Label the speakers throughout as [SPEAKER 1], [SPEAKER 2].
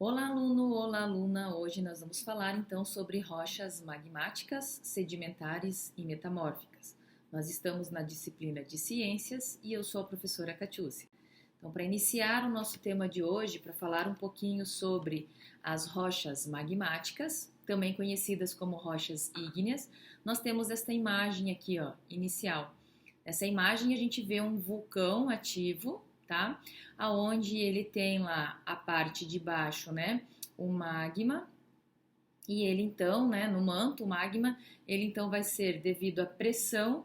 [SPEAKER 1] Olá, aluno! Olá, aluna! Hoje nós vamos falar então sobre rochas magmáticas, sedimentares e metamórficas. Nós estamos na disciplina de Ciências e eu sou a professora Catiúcia. Então, para iniciar o nosso tema de hoje, para falar um pouquinho sobre as rochas magmáticas, também conhecidas como rochas ígneas, nós temos esta imagem aqui, ó, inicial. Nessa imagem a gente vê um vulcão ativo, tá? Aonde ele tem lá a parte de baixo, né, o magma, e ele então, né, no manto, o magma, ele então vai ser, devido à pressão,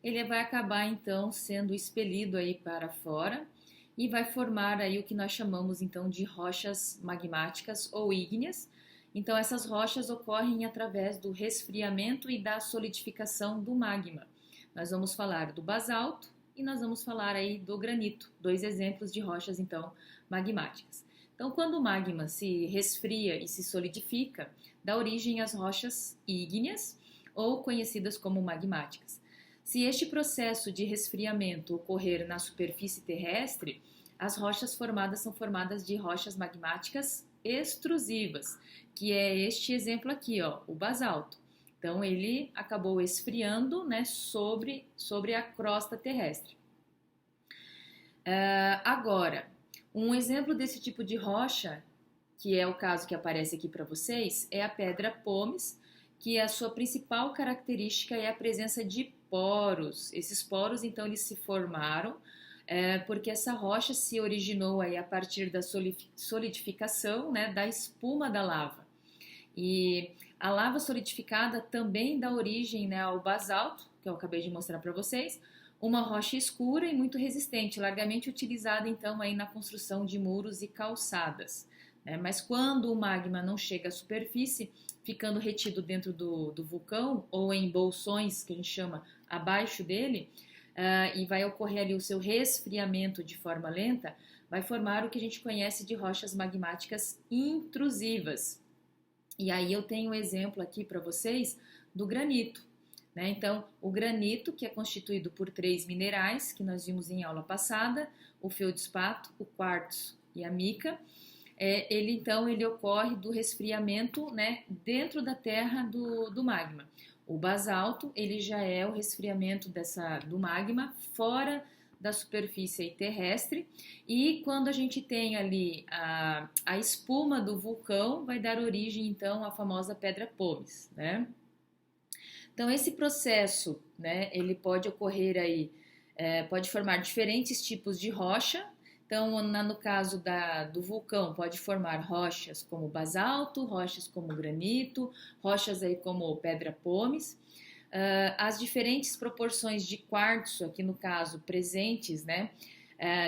[SPEAKER 1] ele vai acabar então sendo expelido aí para fora e vai formar aí o que nós chamamos então de rochas magmáticas ou ígneas. Então essas rochas ocorrem através do resfriamento e da solidificação do magma. Nós vamos falar do basalto e nós vamos falar aí do granito, dois exemplos de rochas então magmáticas. Então, quando o magma se resfria e se solidifica, dá origem às rochas ígneas ou conhecidas como magmáticas. Se este processo de resfriamento ocorrer na superfície terrestre, as rochas formadas são formadas de rochas magmáticas extrusivas, que é este exemplo aqui, ó, o basalto. Então, ele acabou esfriando, né, sobre a crosta terrestre. Agora, um exemplo desse tipo de rocha, que é o caso que aparece aqui para vocês, é a pedra pómez, que a sua principal característica é a presença de poros. Esses poros, então, eles se formaram porque essa rocha se originou aí a partir da solidificação, né, da espuma da lava. E a lava solidificada também dá origem, né, ao basalto, que eu acabei de mostrar para vocês, uma rocha escura e muito resistente, largamente utilizada então aí na construção de muros e calçadas. Né? Mas quando o magma não chega à superfície, ficando retido dentro do vulcão ou em bolsões, que a gente chama abaixo dele, e vai ocorrer ali o seu resfriamento de forma lenta, vai formar o que a gente conhece de rochas magmáticas intrusivas. E aí eu tenho um exemplo aqui para vocês do granito. Né? Então, o granito, que é constituído por três minerais, que nós vimos em aula passada, o feldspato, o quartzo e a mica, ele ocorre do resfriamento, né, dentro da terra do magma. O basalto, ele já é o resfriamento do magma fora da superfície terrestre, e quando a gente tem ali a espuma do vulcão, vai dar origem então à famosa pedra pómez, né? Então esse processo, né, ele pode ocorrer aí, pode formar diferentes tipos de rocha. Então no caso do vulcão pode formar rochas como basalto, rochas como granito, rochas aí como pedra pómez. As diferentes proporções de quartzo, aqui no caso presentes, né,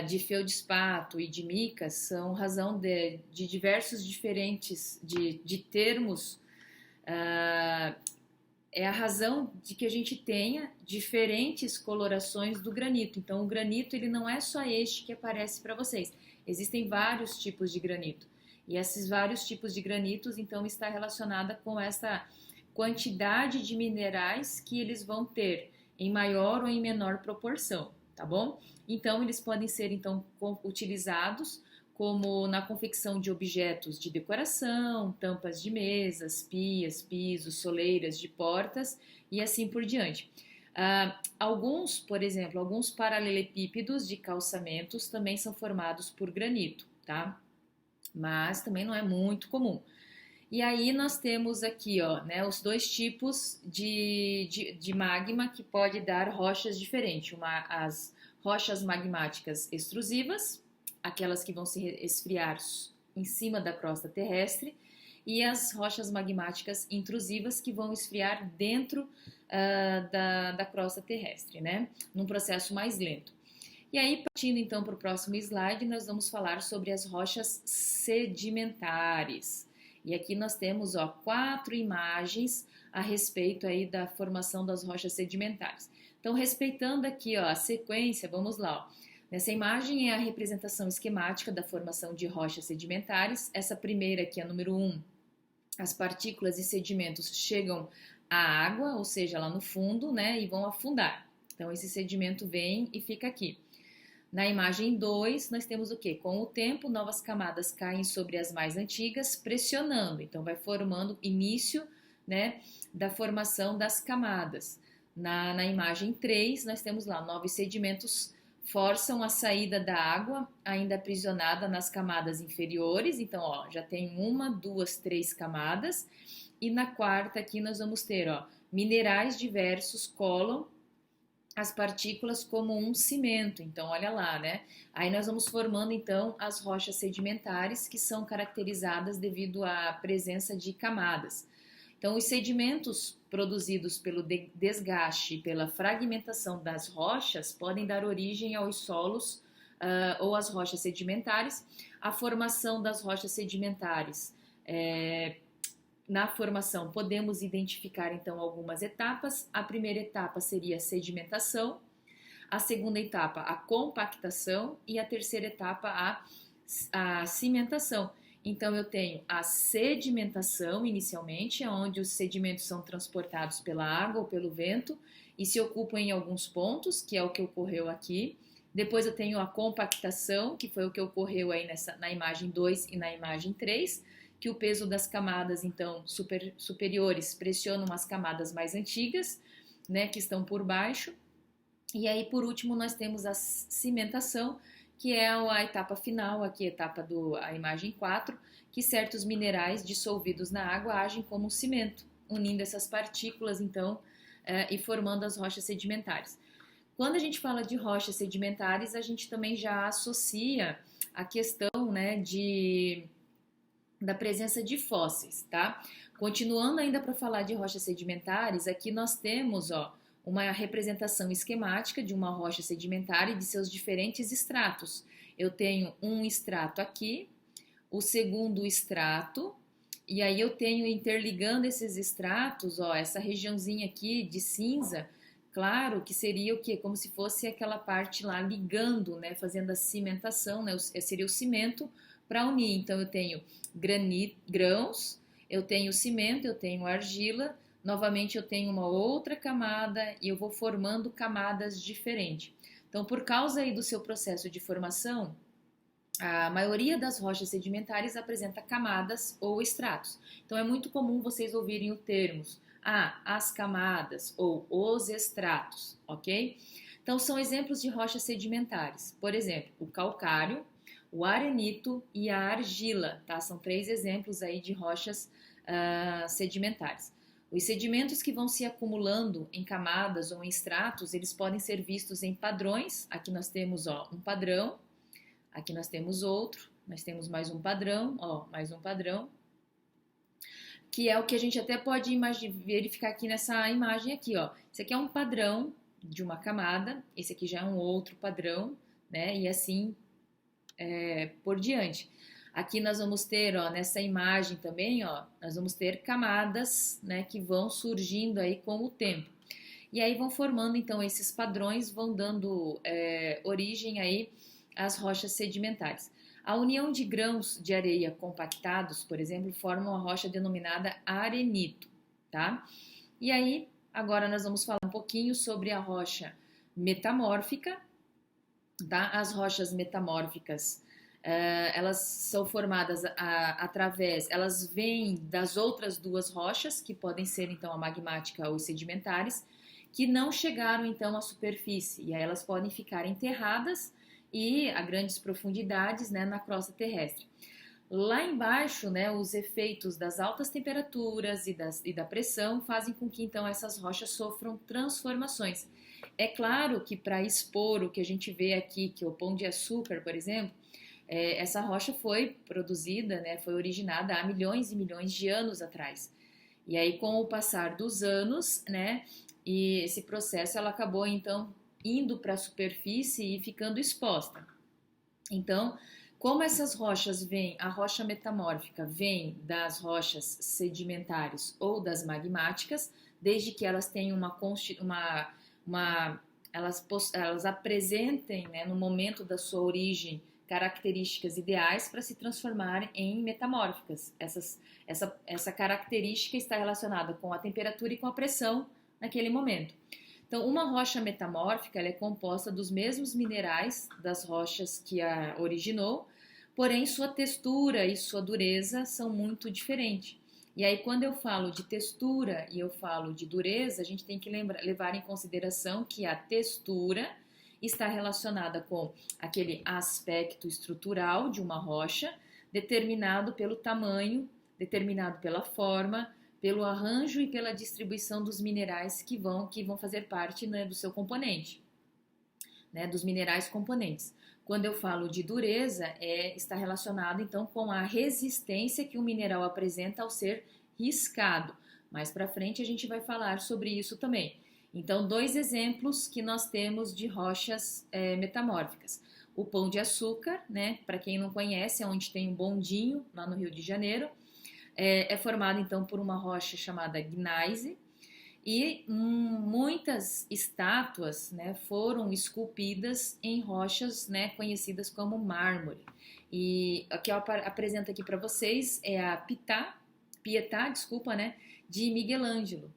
[SPEAKER 1] de feldspato e de mica, são razão de diversos diferentes de termos. É a razão de que a gente tenha diferentes colorações do granito. Então, o granito ele não é só este que aparece para vocês. Existem vários tipos de granito. E esses vários tipos de granitos, então, está relacionada com essa quantidade de minerais que eles vão ter em maior ou em menor proporção, tá bom? Então, eles podem ser então utilizados como na confecção de objetos de decoração, tampas de mesas, pias, pisos, soleiras de portas e assim por diante. Alguns, por exemplo, alguns paralelepípedos de calçamentos também são formados por granito, tá? Mas também não é muito comum. E aí nós temos aqui, ó, né, os dois tipos de magma que pode dar rochas diferentes. As rochas magmáticas extrusivas, aquelas que vão se esfriar em cima da crosta terrestre, e as rochas magmáticas intrusivas que vão esfriar dentro da crosta terrestre, né, num processo mais lento. E aí, partindo então para o próximo slide, nós vamos falar sobre as rochas sedimentares. E aqui nós temos, ó, 4 imagens a respeito aí da formação das rochas sedimentares. Então, respeitando aqui, ó, a sequência, vamos lá. Ó. Nessa imagem é a representação esquemática da formação de rochas sedimentares. Essa primeira aqui, a número 1, as partículas e sedimentos chegam à água, ou seja, lá no fundo, né, e vão afundar. Então, esse sedimento vem e fica aqui. Na imagem 2, nós temos o quê? Com o tempo, novas camadas caem sobre as mais antigas, pressionando. Então, vai formando início, né, da formação das camadas. Na imagem 3, nós temos lá novos sedimentos forçam a saída da água, ainda aprisionada nas camadas inferiores. Então, ó, já tem uma, duas, três camadas. E na quarta aqui nós vamos ter, ó, minerais diversos colam as partículas como um cimento. Então, olha lá, né? Aí nós vamos formando, então, as rochas sedimentares, que são caracterizadas devido à presença de camadas. Então, os sedimentos produzidos pelo desgaste e pela fragmentação das rochas podem dar origem aos solos ou às rochas sedimentares. A formação das rochas sedimentares, na formação, podemos identificar então algumas etapas. A primeira etapa seria a sedimentação, a segunda etapa a compactação e a terceira etapa a cimentação. Então eu tenho a sedimentação inicialmente, onde os sedimentos são transportados pela água ou pelo vento e se ocupam em alguns pontos, que é o que ocorreu aqui. Depois eu tenho a compactação, que foi o que ocorreu aí na imagem 2 e na imagem 3, que o peso das camadas, então, superiores pressionam as camadas mais antigas, né, que estão por baixo. E aí, por último, nós temos a cimentação, que é a etapa final, aqui a imagem 4, que certos minerais dissolvidos na água agem como um cimento, unindo essas partículas, então, e formando as rochas sedimentares. Quando a gente fala de rochas sedimentares, a gente também já associa a questão, né, da presença de fósseis, tá? Continuando ainda para falar de rochas sedimentares, aqui nós temos, ó, uma representação esquemática de uma rocha sedimentar e de seus diferentes estratos. Eu tenho um estrato aqui, o segundo estrato, e aí eu tenho interligando esses estratos, ó, essa regiãozinha aqui de cinza, claro que seria o quê? Como se fosse aquela parte lá ligando, né, fazendo a cimentação, né, seria o cimento para unir. Então eu tenho grãos, eu tenho cimento, eu tenho argila, novamente eu tenho uma outra camada e eu vou formando camadas diferentes. Então, por causa aí do seu processo de formação, a maioria das rochas sedimentares apresenta camadas ou estratos. Então, é muito comum vocês ouvirem o termos as camadas ou os estratos, ok? Então, são exemplos de rochas sedimentares. Por exemplo, o calcário, o arenito e a argila, tá? São 3 exemplos aí de rochas sedimentares. Os sedimentos que vão se acumulando em camadas ou em estratos, eles podem ser vistos em padrões. Aqui nós temos, ó, um padrão, aqui nós temos outro, nós temos mais um padrão, ó, mais um padrão, que é o que a gente até pode verificar aqui nessa imagem aqui, ó. Esse aqui é um padrão de uma camada, esse aqui já é um outro padrão, né? E assim por diante. Aqui nós vamos ter, ó, nessa imagem também, ó, nós vamos ter camadas, né, que vão surgindo aí com o tempo. E aí vão formando, então, esses padrões, vão dando origem aí às rochas sedimentares. A união de grãos de areia compactados, por exemplo, formam a rocha denominada arenito, tá? E aí, agora nós vamos falar um pouquinho sobre a rocha metamórfica, tá? As rochas metamórficas, elas são formadas elas vêm das outras duas rochas, que podem ser então a magmática ou sedimentares, que não chegaram então à superfície, e aí elas podem ficar enterradas e a grandes profundidades, né, na crosta terrestre. Lá embaixo, né, os efeitos das altas temperaturas e da pressão fazem com que então essas rochas sofram transformações. É claro que para expor o que a gente vê aqui, que é o Pão de Açúcar, por exemplo, essa rocha foi produzida, né, foi originada há milhões e milhões de anos atrás. E aí, com o passar dos anos, né, e esse processo, ela acabou então indo para a superfície e ficando exposta. Então, como essas rochas vêm, a rocha metamórfica vem das rochas sedimentares ou das magmáticas, desde que elas tenham elas apresentem, né, no momento da sua origem, características ideais para se transformarem em metamórficas. Essa característica está relacionada com a temperatura e com a pressão naquele momento. Então, uma rocha metamórfica ela é composta dos mesmos minerais das rochas que a originou, porém sua textura e sua dureza são muito diferentes. E aí, quando eu falo de textura e eu falo de dureza, a gente tem que levar em consideração que a textura está relacionada com aquele aspecto estrutural de uma rocha, determinado pelo tamanho, determinado pela forma, pelo arranjo e pela distribuição dos minerais que vão fazer parte, né, do seu componente, né, dos minerais componentes. Quando eu falo de dureza, está relacionado então com a resistência que o mineral apresenta ao ser riscado. Mais para frente a gente vai falar sobre isso também. Então, 2 exemplos que nós temos de rochas metamórficas. O Pão de Açúcar, né? Para quem não conhece, é onde tem um bondinho, lá no Rio de Janeiro. É formado então por uma rocha chamada gneiss, e muitas estátuas, né, foram esculpidas em rochas, né, conhecidas como mármore. E o que eu apresento aqui para vocês é a Pietà, desculpa, né, de Michelangelo,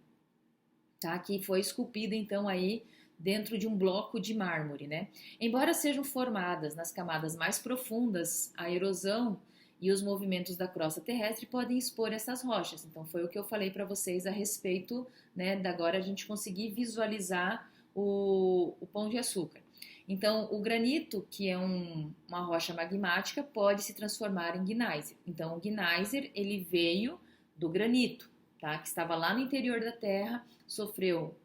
[SPEAKER 1] tá? Que foi esculpida então aí dentro de um bloco de mármore, né? Embora sejam formadas nas camadas mais profundas, a erosão e os movimentos da crosta terrestre podem expor essas rochas. Então foi o que eu falei para vocês a respeito, né, da agora a gente conseguir visualizar o Pão de Açúcar. Então o granito, que é uma rocha magmática, pode se transformar em gneisser. Então o gneisser ele veio do granito, tá? Que estava lá no interior da Terra, sofreu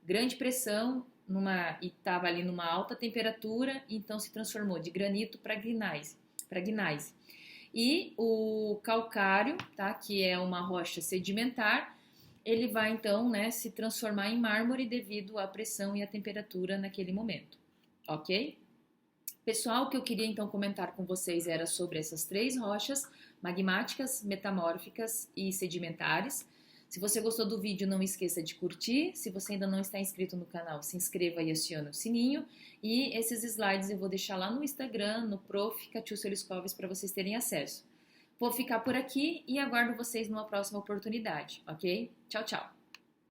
[SPEAKER 1] grande pressão e estava ali numa alta temperatura, então se transformou de granito para gneiss. E o calcário, tá? Que é uma rocha sedimentar, ele vai então, né, se transformar em mármore devido à pressão e à temperatura naquele momento, ok? Pessoal, o que eu queria então comentar com vocês era sobre essas 3 rochas magmáticas, metamórficas e sedimentares. Se você gostou do vídeo, não esqueça de curtir. Se você ainda não está inscrito no canal, se inscreva e acione o sininho. E esses slides eu vou deixar lá no Instagram, no Prof. Catiúcia Liscoves, para vocês terem acesso. Vou ficar por aqui e aguardo vocês numa próxima oportunidade, ok? Tchau, tchau!